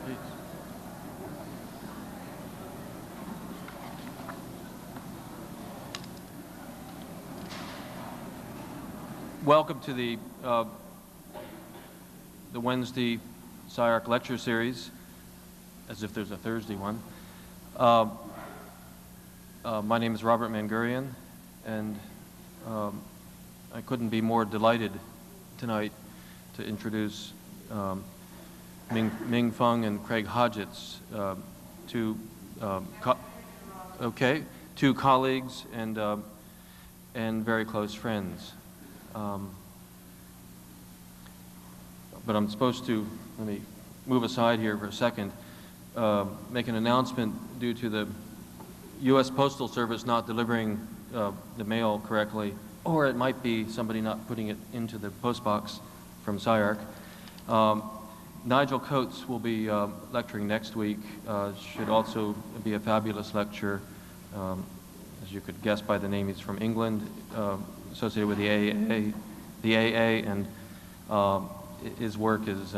Please. Welcome to the Wednesday SCI-Arc lecture series, as if there's a Thursday one. My name is Robert Mangurian, and I couldn't be more delighted tonight to introduce Hsinming Fung and Craig Hodgetts, two colleagues and very close friends. But I'm supposed to, let me move aside here for a second, make an announcement due to the U.S. Postal Service not delivering the mail correctly, or it might be somebody not putting it into the postbox from SCI-Arc. Nigel Coates will be lecturing next week. Should also be a fabulous lecture. As you could guess by the name, he's from England, associated with the AA, and his work is,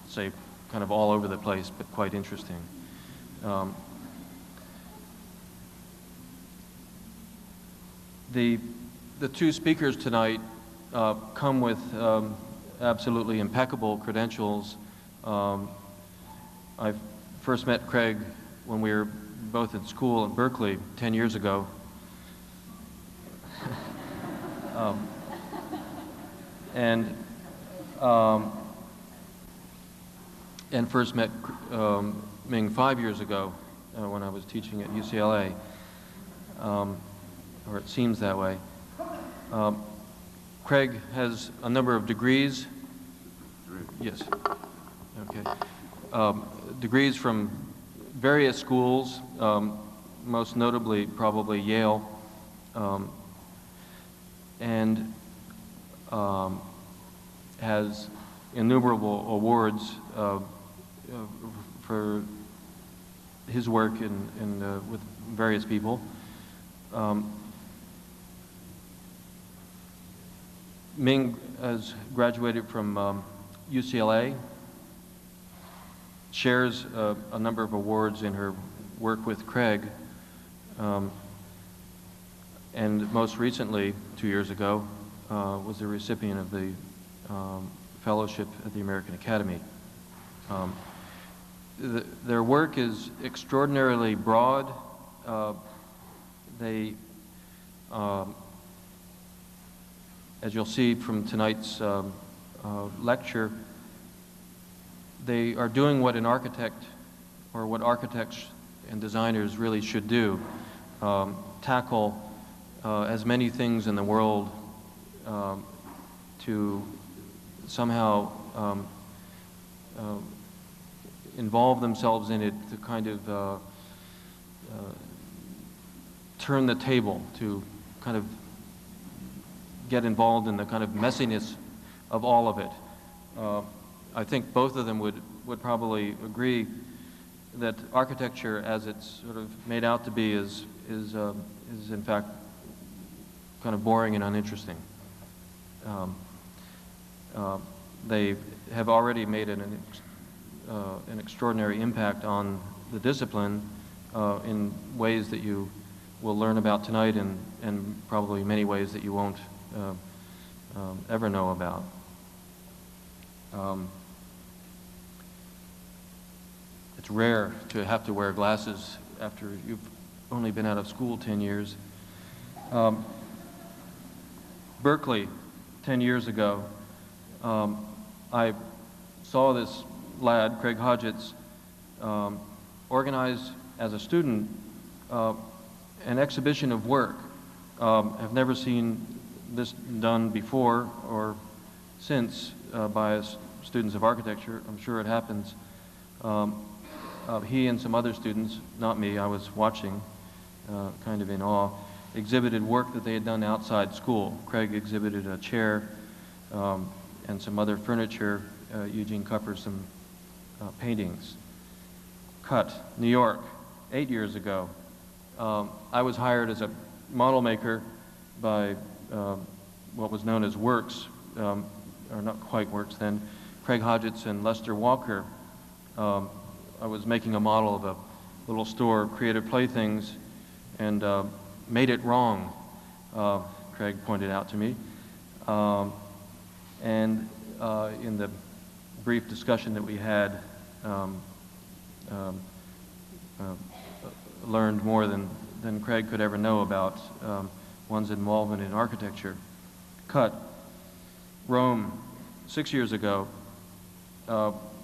say, kind of all over the place, but quite interesting. The two speakers tonight come with absolutely impeccable credentials. I first met Craig when we were both at school in Berkeley 10 years ago. And first met Ming 5 years ago when I was teaching at UCLA, or it seems that way. Craig has a number of degrees. Yes. Okay. Degrees from various schools, most notably probably Yale, and has innumerable awards for his work with various people. Ming has graduated from UCLA, shares a number of awards in her work with Craig, and most recently, 2 years ago, was the recipient of the fellowship at the American Academy. Their work is extraordinarily broad. They, as you'll see from tonight's lecture, they are doing what an architect, or what architects and designers really should do, tackle as many things in the world to somehow involve themselves in it, to kind of turn the table, to kind of get involved in the kind of messiness of all of it. I think both of them would probably agree that architecture, as it's sort of made out to be, is in fact kind of boring and uninteresting. They have already made an extraordinary impact on the discipline in ways that you will learn about tonight, and probably many ways that you won't ever know about. It's rare to have to wear glasses after you've only been out of school 10 years. Berkeley, 10 years ago, I saw this lad, Craig Hodgetts, organize as a student an exhibition of work. I've never seen this done before or since by students of architecture. I'm sure it happens. He and some other students, not me, I was watching, kind of in awe, exhibited work that they had done outside school. Craig exhibited a chair and some other furniture. Eugene Kupfer some paintings. Cut, New York, 8 years ago. I was hired as a model maker by what was known as Works, or not quite Works then. Craig Hodgetts and Lester Walker, I was making a model of a little store, Creative Playthings, and made it wrong, Craig pointed out to me. And in the brief discussion that we had, learned more than Craig could ever know about one's involvement in architecture. Cut. Rome, 6 years ago.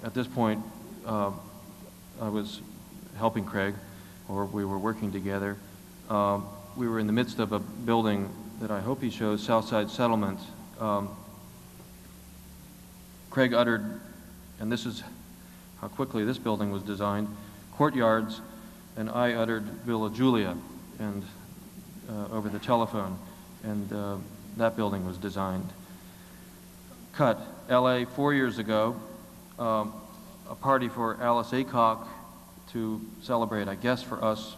At this point, I was helping Craig, or we were working together. We were in the midst of a building that I hope he shows, Southside Settlement. Craig uttered, and this is how quickly this building was designed, courtyards, and I uttered Villa Giulia and over the telephone, and that building was designed. Cut. LA, 4 years ago, a party for Alice Aycock to celebrate, I guess for us,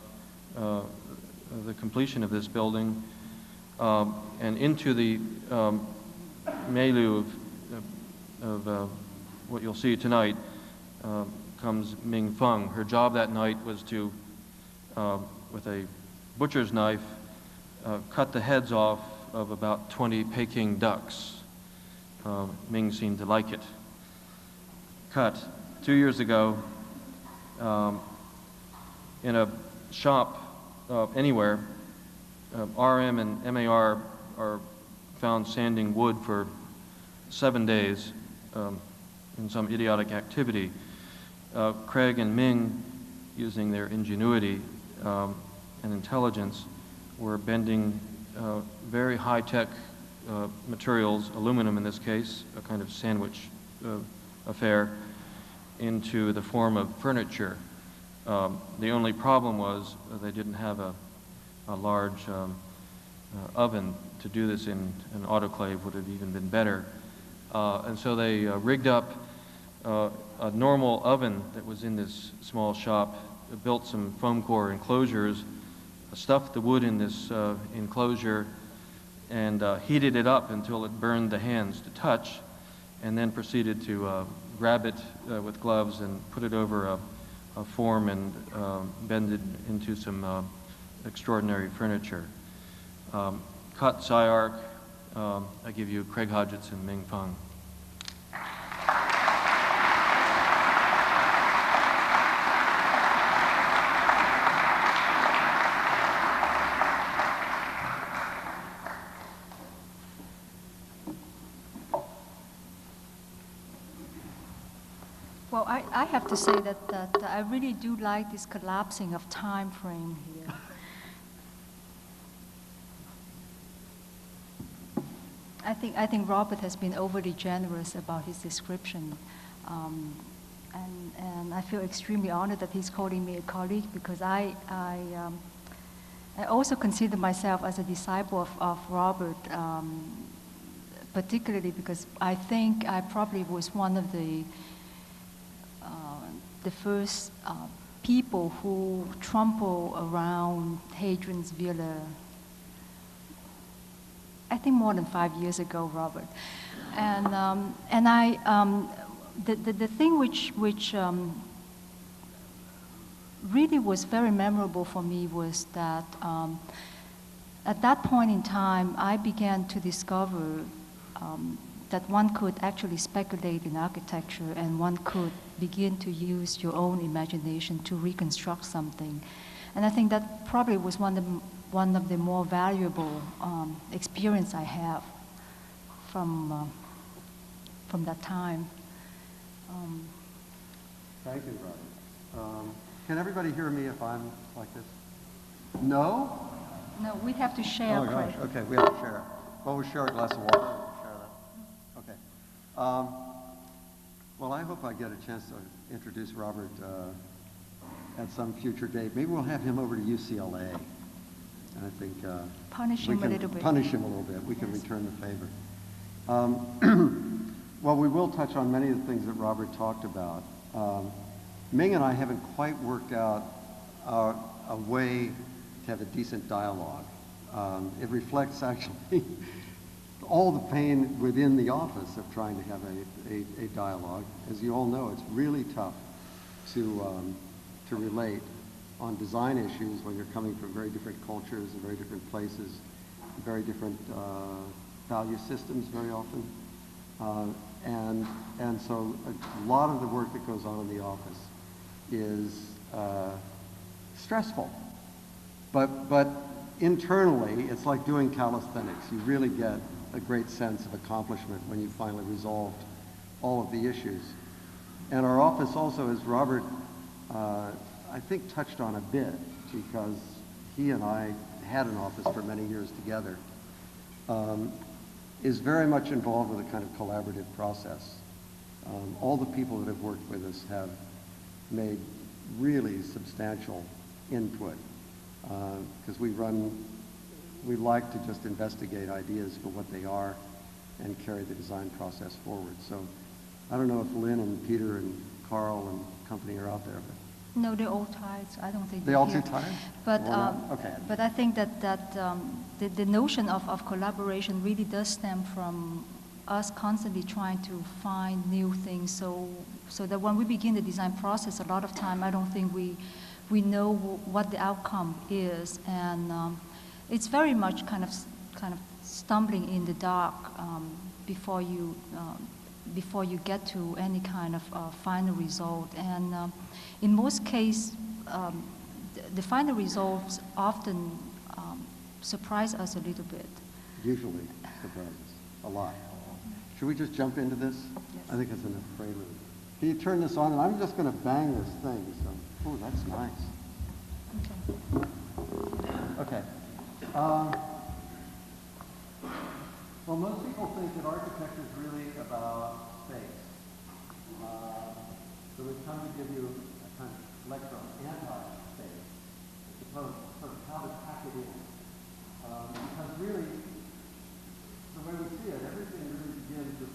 the completion of this building, and into the milieu of what you'll see tonight comes Ming Fung. Her job that night was to, with a butcher's knife, cut the heads off of about 20 Peking ducks. Ming seemed to like it. Cut. 2 years ago, in a shop anywhere, RM and MAR are found sanding wood for 7 days in some idiotic activity. Craig and Ming, using their ingenuity and intelligence, were bending very high-tech materials, aluminum in this case, a kind of sandwich affair, into the form of furniture. The only problem was they didn't have a large oven to do this in. An autoclave would have even been better. And so they rigged up a normal oven that was in this small shop, built some foam core enclosures, stuffed the wood in this enclosure, and heated it up until it burned the hands to touch, and then proceeded to grab it with gloves and put it over a form and bend it into some extraordinary furniture. Cut SCI-Arc, I give you Craig Hodgetts and Ming Fung. Well, I have to say that I really do like this collapsing of time frame here. I think Robert has been overly generous about his description, and I feel extremely honored that he's calling me a colleague, because I also consider myself as a disciple of Robert, particularly because I think I probably was one of the first people who trample around Hadrian's Villa, I think more than 5 years ago, Robert. And the thing which really was very memorable for me was that at that point in time, I began to discover that one could actually speculate in architecture, and one could begin to use your own imagination to reconstruct something. And I think that probably was one of the more valuable experience I have from that time. Thank you, Robert. Can everybody hear me if I'm like this? No? No, we have to share, oh, Craig. Gosh. Okay, we have to share. Well, we'll share a glass of water. We'll share that. Okay. Well, I hope I get a chance to introduce Robert at some future date. Maybe we'll have him over to UCLA. And I think punish him a little bit. Punish him a little bit. We can return the favor. Well, we will touch on many of the things that Robert talked about. Ming and I haven't quite worked out a way to have a decent dialogue. It reflects actually all the pain within the office of trying to have a dialogue. As you all know, it's really tough to relate on design issues when you're coming from very different cultures and very different places, very different value systems very often. And so a lot of the work that goes on in the office is stressful. But internally, it's like doing calisthenics. You really get a great sense of accomplishment when you finally resolved all of the issues. And our office also, as Robert, I think, touched on a bit, because he and I had an office for many years together, is very much involved with a kind of collaborative process. All the people that have worked with us have made really substantial input, because we like to just investigate ideas for what they are and carry the design process forward. So I don't know if Lynn and Peter and Carl and company are out there, but No, they're all tired. So I don't think they they're all here. too tired? But Or not? Okay. but I think that the notion of collaboration really does stem from us constantly trying to find new things. So that when we begin the design process, a lot of time I don't think we know what the outcome is, and it's very much kind of stumbling in the dark before you get to any kind of final result. And in most cases, the final results often surprise us a little bit. Usually surprises a lot. Should we just jump into this? Yes. I think it's enough prelude. Can you turn this on? And I'm just going to bang this thing. So, oh, that's nice. Okay. Okay. Well, most people think that architecture is really about space. So we've come to give you a kind of lecture on anti-space, sort of how to pack it in. Because really, the way we see it, everything really begins with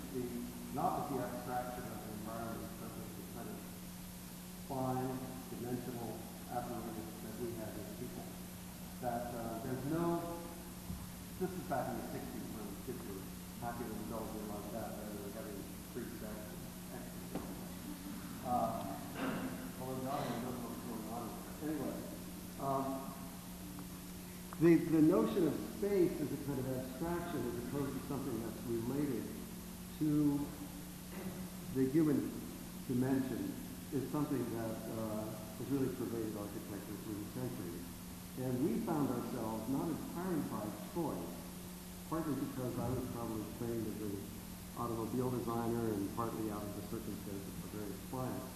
not with the abstraction of the environment, but with the kind of fine, dimensional apparatus that we have as people. That there's no, this is back in the 60s when kids were packing themselves in like that, rather than having pre-sex and extra. Although now I know what's going on. Anyway, the notion of space as a kind of abstraction as opposed to something that's related to the human dimension is something that has really pervaded architecture through the centuries. And we found ourselves not entirely by choice, partly because I was probably trained as an automobile designer and partly out of the circumstances of various clients,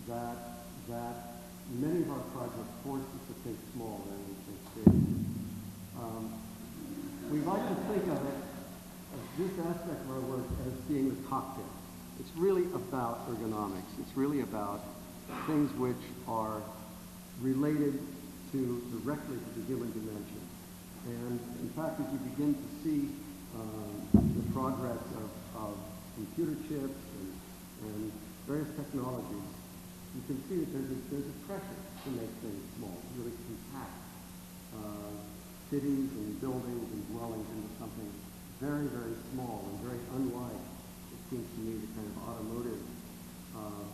that many of our projects forced us to think small rather than think big. We like to think of it, as this aspect of our work, as being the cockpit. It's really about ergonomics. It's really about things which are related directly to the human dimension. And in fact, as you begin to see the progress of computer chips and various technologies, you can see that there's a pressure to make things small, to really compact cities and buildings and dwellings into something very, very small and very unlike, it seems to me, the kind of automotive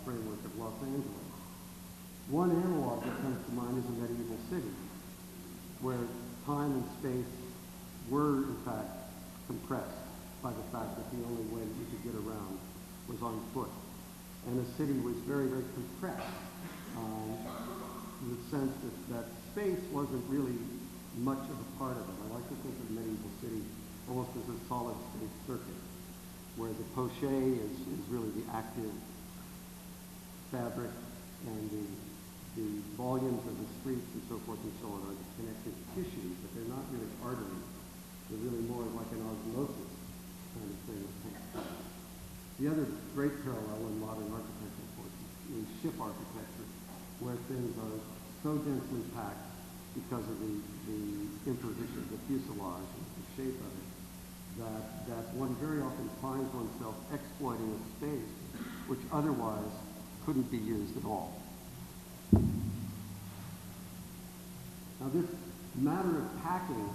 framework of Los Angeles. One analog that comes to mind is a medieval city, where time and space were, in fact, compressed by the fact that the only way that you could get around was on foot. And the city was very, very compressed in the sense that space wasn't really much of a part of it. I like to think of the medieval city almost as a solid space circuit, where the poché is really the active fabric, and the volumes of the streets and so forth and so on are the connective tissues, but they're not really arteries. They're really more like an osmosis kind of thing. The other great parallel in modern architecture, of course, is ship architecture, where things are so densely packed because of the imposition of the fuselage and the shape of it, that one very often finds oneself exploiting a space which otherwise couldn't be used at all. Now this matter of packing,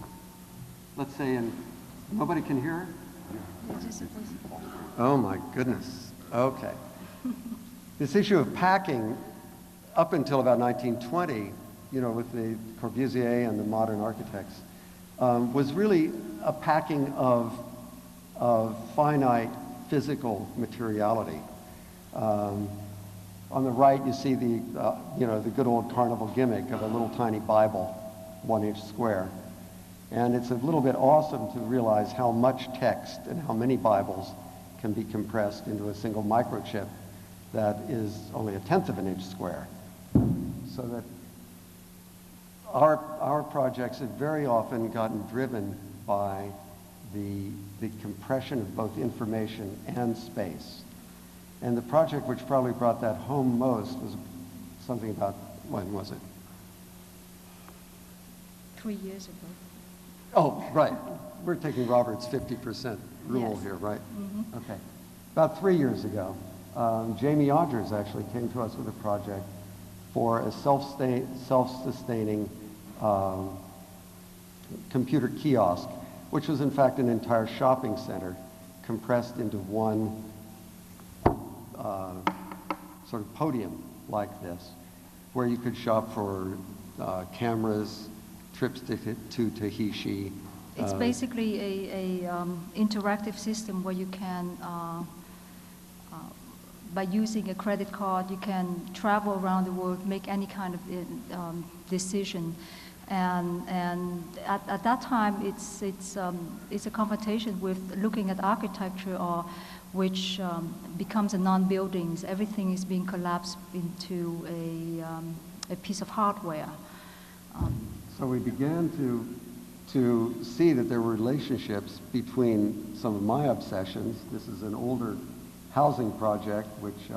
let's say nobody can hear? Oh my goodness. Okay. This issue of packing, up until about 1920, you know, with the Corbusier and the modern architects, was really a packing of finite physical materiality. On the right, you see the, you know, the good old carnival gimmick of a little tiny Bible, 1-inch square. And it's a little bit awesome to realize how much text and how many Bibles can be compressed into a single microchip that is only 1/10 of an inch square. So that our projects have very often gotten driven by the compression of both information and space. And the project which probably brought that home most was something about, when was it? 3 years ago. Oh, right. We're taking Robert's 50% rule Yes. here, right? Mm-hmm. Okay. About 3 years ago, Jamie Odgers actually came to us with a project for a self-sustaining computer kiosk, which was in fact an entire shopping center compressed into one sort of podium like this, where you could shop for cameras, trips to Tahiti. It's basically a interactive system where you can, by using a credit card, you can travel around the world, make any kind of decision. And at that time, it's a confrontation with looking at architecture, or which becomes a non-buildings. Everything is being collapsed into a piece of hardware. So we began to see that there were relationships between some of my obsessions. This is an older housing project which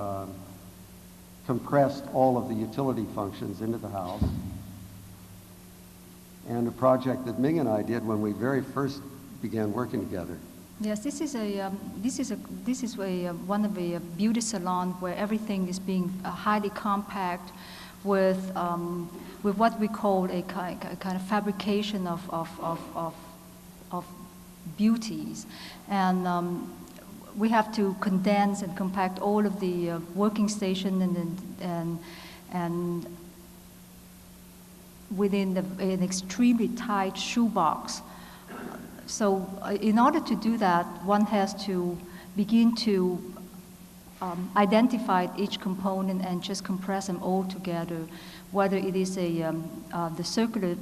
compressed all of the utility functions into the house, and a project that Ming and I did when we very first began working together. Yes, this is one of the beauty salons where everything is being highly compact, with what we call a kind of fabrication of beauties, and we have to condense and compact all of the working station and within an extremely tight shoebox. So in order to do that, one has to begin to identify each component and just compress them all together, whether it is the circular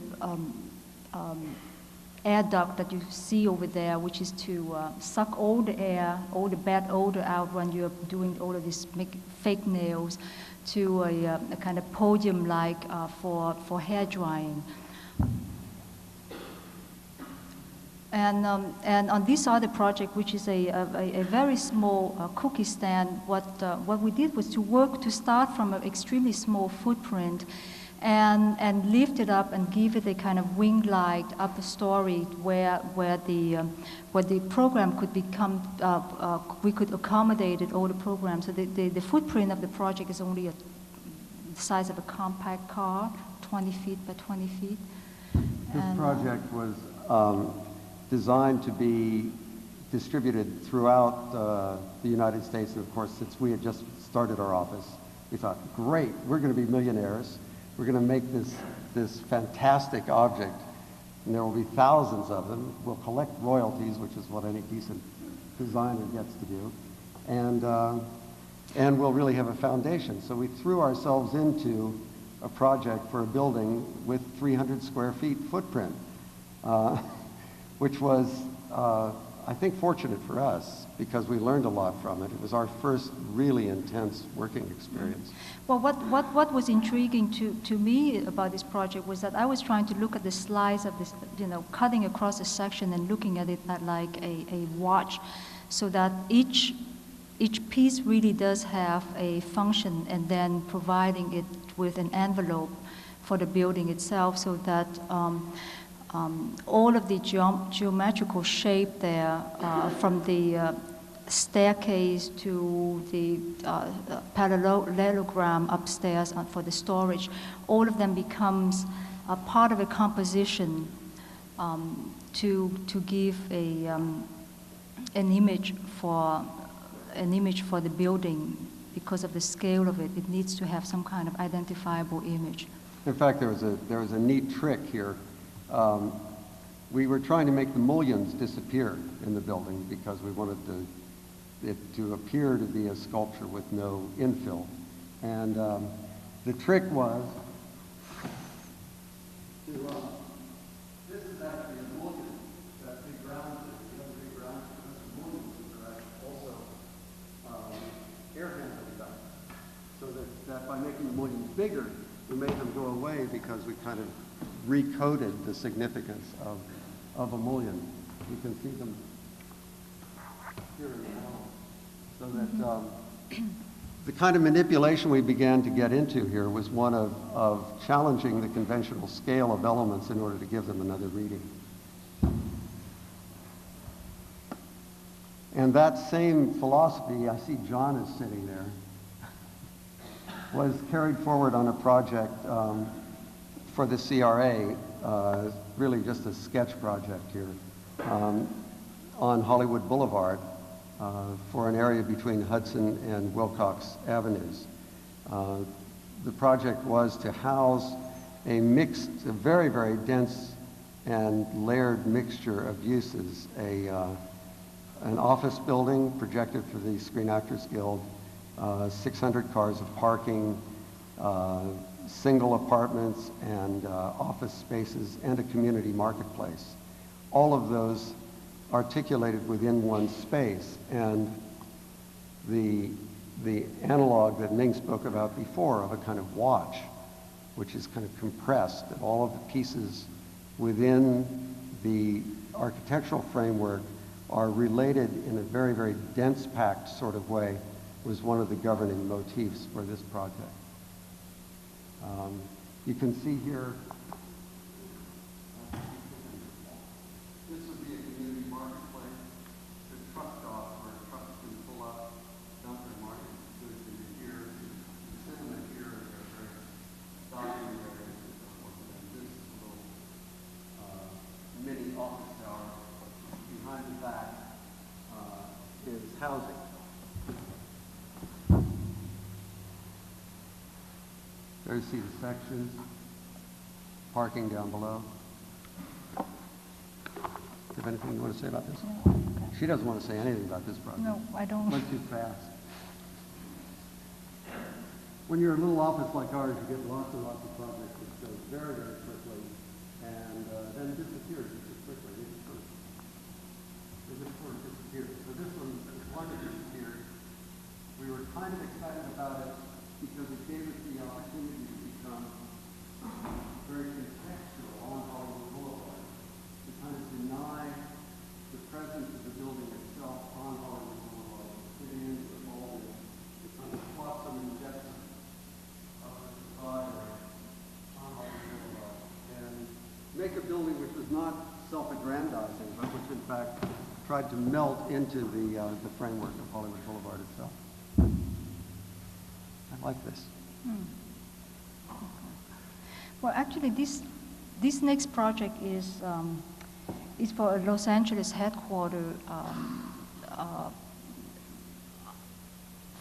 air duct that you see over there, which is to suck all the air, all the bad odor out when you're doing all of these fake nails, to a kind of podium-like for hair drying. And on this other project, which is a very small cookie stand, what we did was to start from an extremely small footprint and lift it up and give it a kind of wing-like upper story where the program could become, we could accommodate all the programs. So the footprint of the project is only the size of a compact car, 20 feet by 20 feet. This project was designed to be distributed throughout the United States. And of course, since we had just started our office, we thought, great, we're going to be millionaires. We're going to make this fantastic object, and there will be thousands of them. We'll collect royalties, which is what any decent designer gets to do, and we'll really have a foundation. So we threw ourselves into a project for a building with 300 square feet footprint, which was, I think, fortunate for us because we learned a lot from it. It was our first really intense working experience. Well, what was intriguing to me about this project was that I was trying to look at the slice of this, cutting across a section and looking at it like a watch, so that each piece really does have a function, and then providing it with an envelope for the building itself, so that all of the geometrical shape there, from the staircase to the parallelogram upstairs for the storage, all of them becomes a part of a composition to give an image for the building because of the scale of it. It needs to have some kind of identifiable image. In fact, there was a neat trick here. We were trying to make the mullions disappear in the building because we wanted it to appear to be a sculpture with no infill. And the trick was to, this is actually a mullion, that big round thing, the other big round thing, that's a mullion, which are also air handling ducts. So that by making the mullions bigger, we made them go away because we kind of recoded the significance of a mullion. You can see them here now. So that the kind of manipulation we began to get into here was one of challenging the conventional scale of elements in order to give them another reading. And that same philosophy, I see John is sitting there, was carried forward on a project for the CRA, really just a sketch project here, on Hollywood Boulevard for an area between Hudson and Wilcox Avenues. The project was to house a very, very dense and layered mixture of uses, an office building projected for the Screen Actors Guild, 600 cars of parking, single apartments and office spaces, and a community marketplace. All of those articulated within one space. And the analog that Ming spoke about before of a kind of watch, which is kind of compressed, that all of the pieces within the architectural framework are related in a very, very dense packed sort of way, was one of the governing motifs for this project. You can see here, this would be a community marketplace. There's truck stops where trucks can pull up, dump their market goods into here, send them here, and their stocking areas and so forth. And this little mini office tower behind the back is housing. There you see the sections, parking down below. Do you have anything you want to say about this? No, okay. She doesn't want to say anything about this project. No, I don't. Went too fast. When you're a little office like ours, you get lots and lots of projects that go very, very quickly, and then it disappears just as quickly. It just sort of disappears. So this one disappeared. We were kind of excited about it because it gave us the opportunity to become very contextual on Hollywood Boulevard, to kind of deny the presence of the building itself on Hollywood Boulevard, fit in with all the kind of flotsam and jetsam of the society on Hollywood Boulevard, and make a building which was not self-aggrandizing, but which in fact tried to melt into the framework of Hollywood Boulevard itself. I like this. Well, actually, this next project is for a Los Angeles headquarters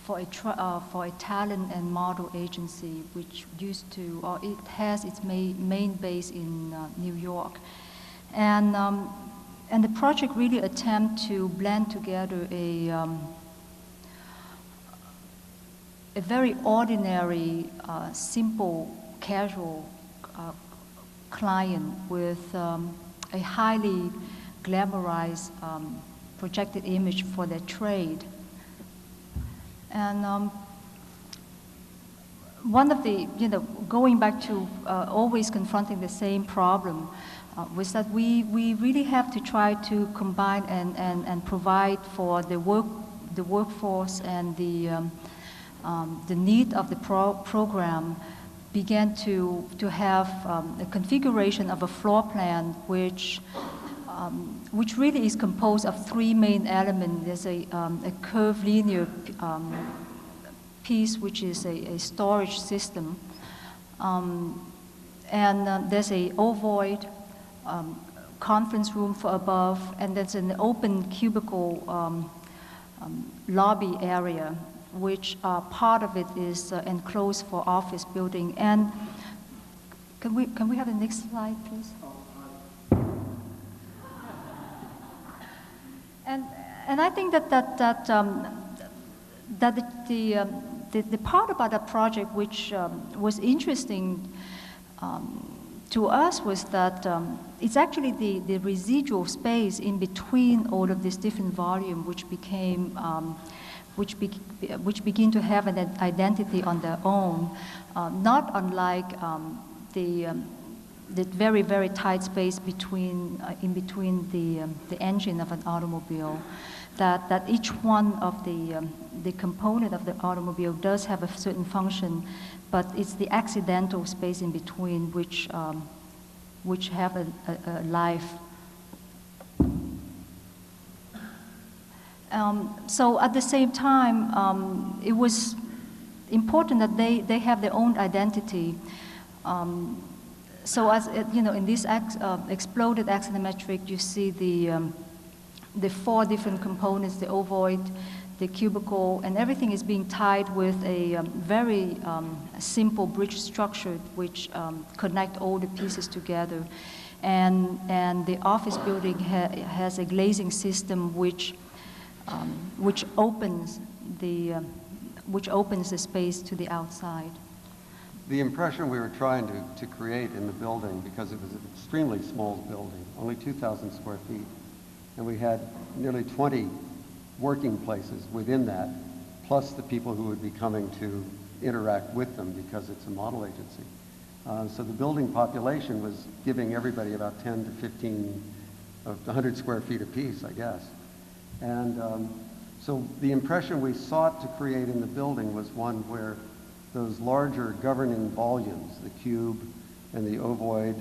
for a talent and model agency, which used to, or it has its main base in New York, and the project really attempt to blend together a very ordinary, simple, casual client with a highly glamorized projected image for their trade. And one of the, going back to always confronting the same problem, was that we really have to try to combine and provide for the workforce and the need of the program began to have a configuration of a floor plan which really is composed of three main elements. There's a curved linear piece, which is a storage system, and there's a ovoid conference room for above, and there's an open cubicle lobby area, which part of it is enclosed for office building. And can we have the next slide, please? And I think that the part about that project which was interesting to us was that it's actually the residual space in between all of this different volume which became which begin to have an identity on their own, not unlike the very, very tight space between in between the engine of an automobile. That each one of the component of the automobile does have a certain function, but it's the accidental space in between which have a life. So at the same time, it was important that they have their own identity. So as you know, in this exploded axonometric, you see the four different components: the ovoid, the cubicle, and everything is being tied with a very simple bridge structure which connect all the pieces together. And the office building has a glazing system which opens the space to the outside. The impression we were trying to create in the building, because it was an extremely small building, only 2,000 square feet, and we had nearly 20 working places within that, plus the people who would be coming to interact with them because it's a model agency. So the building population was giving everybody about 10 to 15 of 100 square feet apiece, I guess. And so the impression we sought to create in the building was one where those larger governing volumes, the cube and the ovoid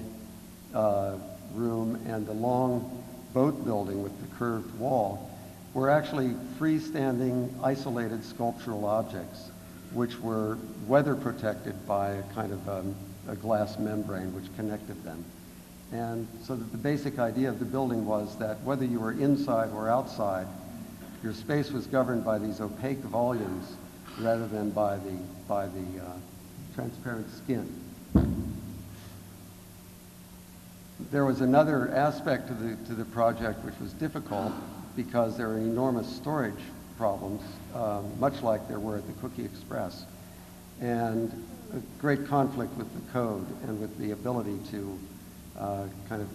room and the long boat building with the curved wall, were actually freestanding, isolated sculptural objects, which were weather protected by a kind of a glass membrane which connected them. And so that the basic idea of the building was that whether you were inside or outside, your space was governed by these opaque volumes rather than by the transparent skin. There was another aspect to the project which was difficult because there were enormous storage problems, much like there were at the Cookie Express, and a great conflict with the code and with the ability to kind of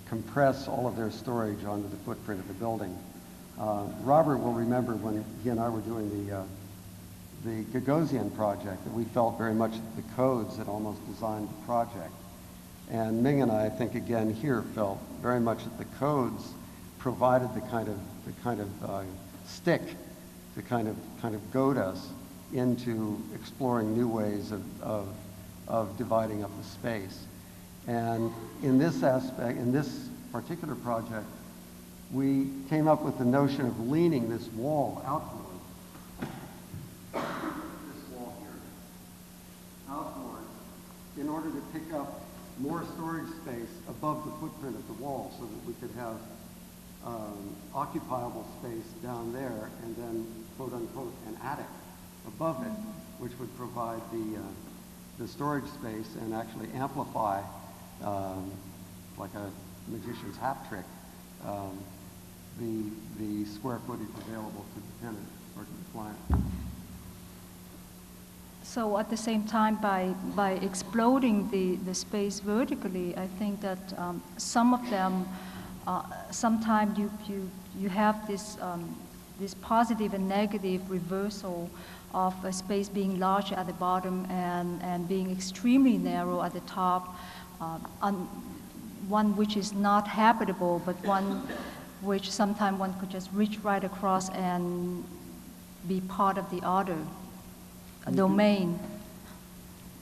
compress all of their storage onto the footprint of the building. Robert will remember when he and I were doing the Gagosian project that we felt very much that the codes had almost designed the project. And Ming and I think again here felt very much that the codes provided the kind of stick to kind of goad us into exploring new ways of dividing up the space. And in this aspect, in this particular project, we came up with the notion of leaning this wall outward. This wall here. Outward, in order to pick up more storage space above the footprint of the wall so that we could have occupiable space down there and then, quote unquote, an attic above it, which would provide the storage space and actually amplify, like a magician's hat trick, the square footage available to the tenant or to the client. So at the same time, by exploding the space vertically, I think that some of them, sometimes you have this positive and negative reversal of a space being large at the bottom and being extremely narrow at the top, one which is not habitable, but one which sometimes one could just reach right across and be part of the other domain.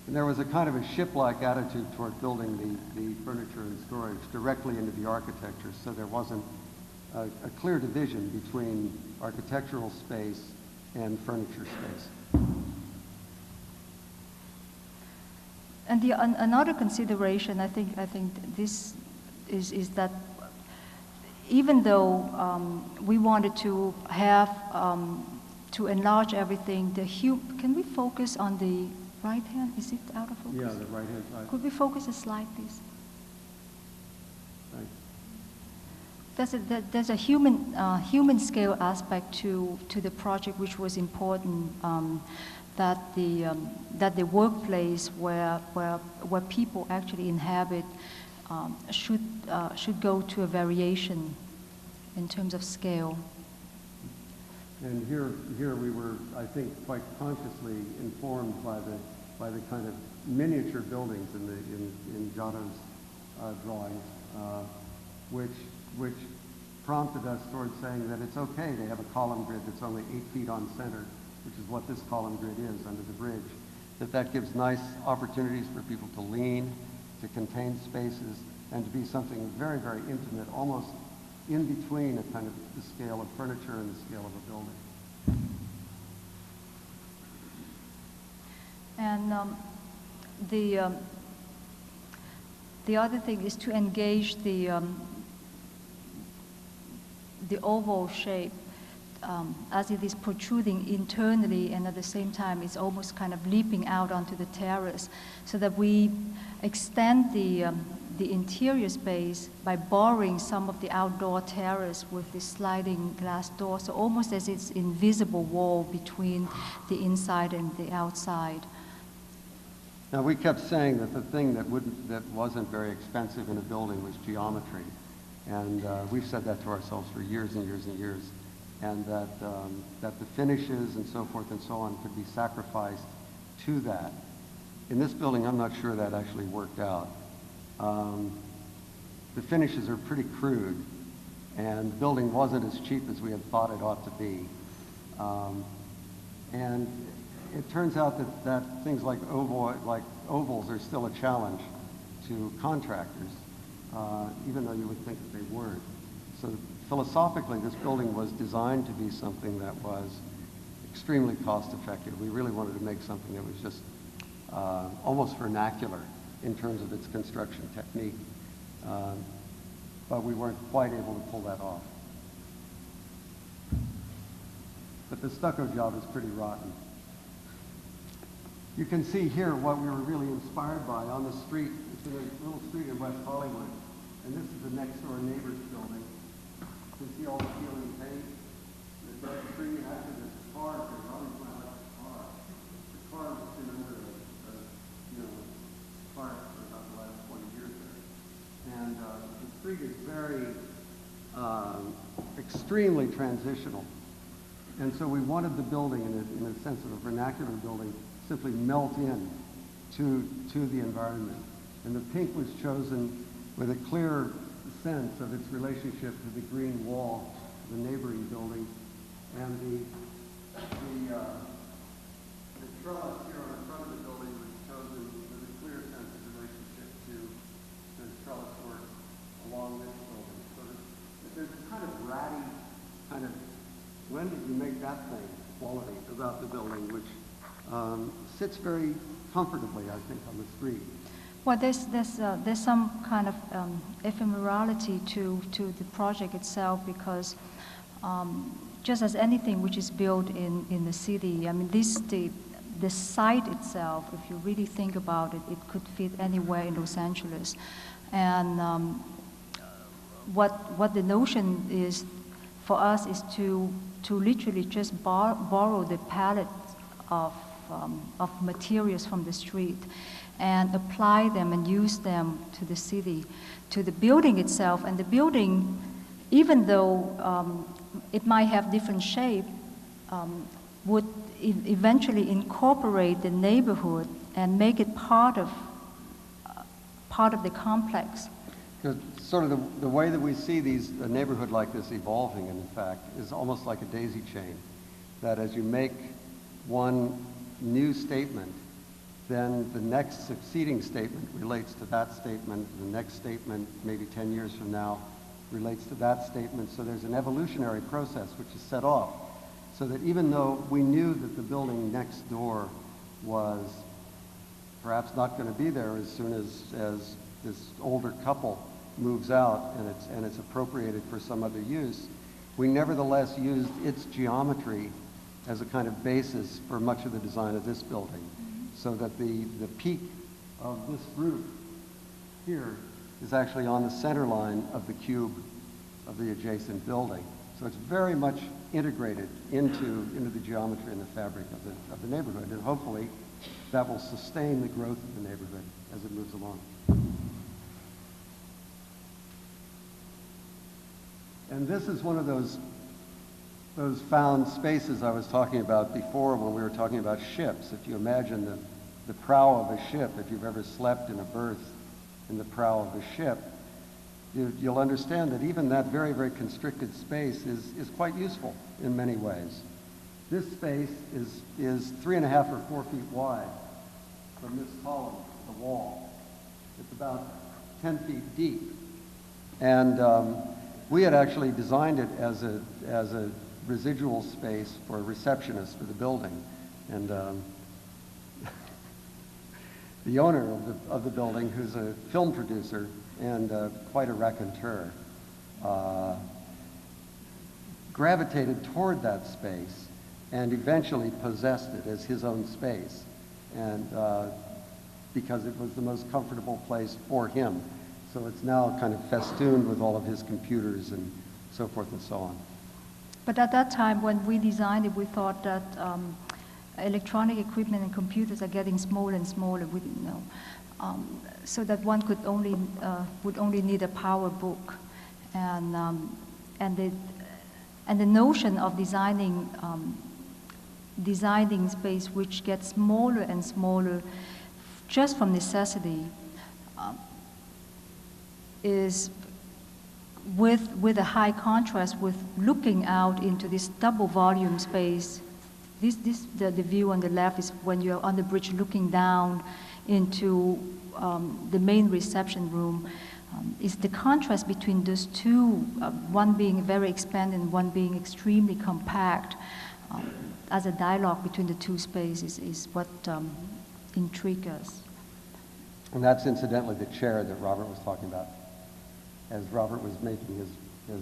And there was a kind of a ship-like attitude toward building the furniture and storage directly into the architecture, so there wasn't a clear division between architectural space and furniture space. And another consideration, I think this is that even though we wanted to have, to enlarge everything, can we focus on the right hand? Is it out of focus? Yeah, the right-hand side. Could we focus a slide, please? Thanks. There's a human scale aspect to the project, which was important. That the workplace where people actually inhabit should go to a variation in terms of scale. And here we were, I think, quite consciously informed by the kind of miniature buildings in Giotto's drawings, which prompted us towards saying that it's okay to have a column grid that's only 8 feet on center, which is what this column grid is under the bridge. That gives nice opportunities for people to lean, to contain spaces, and to be something very, very intimate, almost in between a kind of the scale of furniture and the scale of a building. And the other thing is to engage the oval shape as it is protruding internally, and at the same time it's almost kind of leaping out onto the terrace, so that we extend the interior space by borrowing some of the outdoor terrace with this sliding glass door, so almost as it's invisible wall between the inside and the outside. Now, we kept saying that the thing that wasn't very expensive in a building was geometry, and we've said that to ourselves for years and years and years, and that the finishes and so forth and so on could be sacrificed to that. In this building, I'm not sure that actually worked out. The finishes are pretty crude, and the building wasn't as cheap as we had thought it ought to be. And it turns out that things like ovals are still a challenge to contractors, even though you would think that they weren't. So philosophically, this building was designed to be something that was extremely cost-effective. We really wanted to make something that was just almost vernacular in terms of its construction technique, but we weren't quite able to pull that off. But the stucco job is pretty rotten. You can see here what we were really inspired by on the street. It's in a little street in West Hollywood, and this is the next door neighbor's building. You can see all the peeling paint, the dead tree, and actually this car, there's always my left car. The car was in under park for about the last 20 years there. And the street is very, extremely transitional. And so we wanted the building, in a sense of a vernacular building, simply melt in to the environment. And the pink was chosen with a clear sense of its relationship to the green wall of the neighboring building. And the trellis here on the front of the building was chosen with a clear sense of relationship to the trellis work along this building. So there's a kind of ratty, kind of, when did you make that thing quality about the building, which sits very comfortably, I think, on the street. Well, there's some kind of ephemerality to the project itself, because just as anything which is built in the city, I mean, the site itself, if you really think about it, it could fit anywhere in Los Angeles. And what the notion is for us is to literally just borrow the palette of materials from the street and apply them and use them to the city, to the building itself. And the building, even though it might have different shape, would eventually incorporate the neighborhood and make it part of the complex. Sort of the way that we see a neighborhood like this evolving, in fact, is almost like a daisy chain. That as you make one new statement, then the next succeeding statement relates to that statement. The next statement, maybe 10 years from now, relates to that statement. So there's an evolutionary process which is set off, so that even though we knew that the building next door was perhaps not going to be there as soon as this older couple moves out and it's appropriated for some other use, we nevertheless used its geometry as a kind of basis for much of the design of this building, so that the peak of this roof here is actually on the center line of the cube of the adjacent building. So it's very much integrated into the geometry and the fabric of the neighborhood, and hopefully that will sustain the growth of the neighborhood as it moves along. And this is one of those found spaces I was talking about before when we were talking about ships. If you imagine the prow of a ship, if you've ever slept in a berth in the prow of a ship, you'll understand that even that very, very constricted space is quite useful in many ways. This space is 3.5 or 4 feet wide from this column to the wall. It's about 10 feet deep. And we had actually designed it as a residual space for receptionists for the building. And the owner of the building, who's a film producer and quite a raconteur, gravitated toward that space and eventually possessed it as his own space, and because it was the most comfortable place for him. So it's now kind of festooned with all of his computers and so forth and so on. But at that time, when we designed it, we thought that electronic equipment and computers are getting smaller and smaller. We didn't know, so that one could would only need a power book, and the notion of designing space which gets smaller and smaller, just from necessity, is with a high contrast with looking out into this double volume space. The view on the left is when you're on the bridge looking down into the main reception room. Is the contrast between those two, one being very expanded and one being extremely compact, as a dialogue between the two spaces is what intrigued us. And that's incidentally the chair that Robert was talking about. As Robert was making his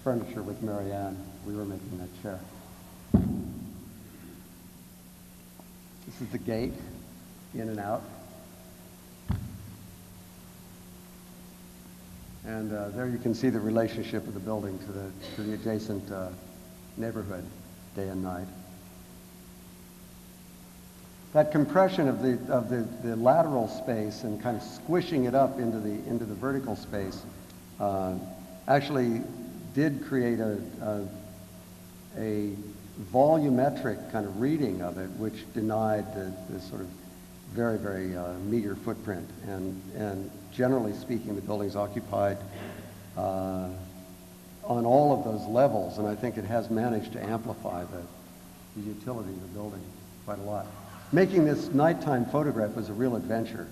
furniture with Marianne, we were making that chair. This is the gate, in and out. And there you can see the relationship of the building to the adjacent neighborhood, day and night. That compression of the lateral space and kind of squishing it up into the vertical space actually did create a volumetric kind of reading of it, which denied the sort of very, very meager footprint. And generally speaking, the building's occupied on all of those levels, and I think it has managed to amplify the utility of the building quite a lot. Making this nighttime photograph was a real adventure.